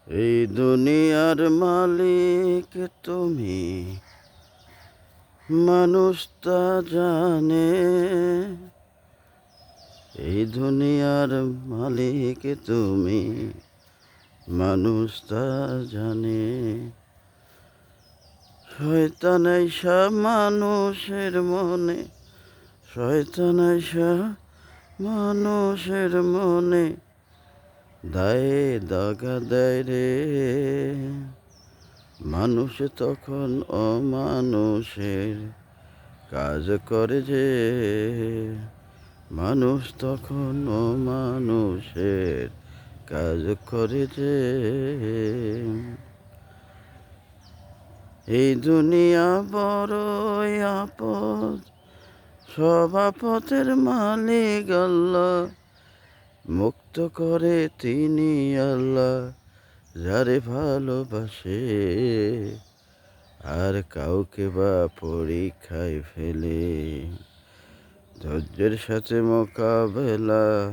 এই দুনিয়ার মালিক তুমি, মানুষ তা জানে। এই দুনিয়ার মালিক তুমি, মানুষ তা জানে। শয়তান আইসা মানুষের মনে, শয়তান আইসা মানুষের মনে দায়ে দাগা দেয় রে। মানুষ তখন অমানুষের কাজ করে যে, মানুষ তখন অমানুষের কাজ করে যে। এই দুনিয়া বড়ই আপদ, সব আপদের মালিক আল্লাহ। মুক্ত করে তিনি আল্লাহ, যারে ভালোবাসে। আর কাউকে বা পরীক্ষায় ফেলে, ধৈর্যের সাথে মোকাবেলা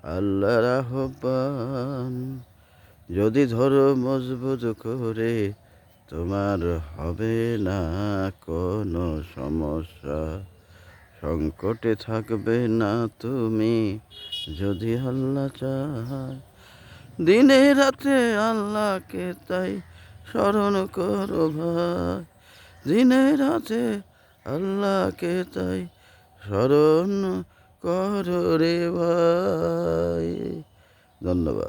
আল্লাহর আহ্বান। যদি ধরো মজবুত করে, তোমার হবে না কোনো সমস্যা। সংকটে থাকবে না তুমি, যদি আল্লাহ চায়। দিনে রাতে আল্লাহকে তাই স্মরণ করো ভাই। দিনে রাতে আল্লাহকে তাই স্মরণ করো রে ভাই। ধন্যবাদ।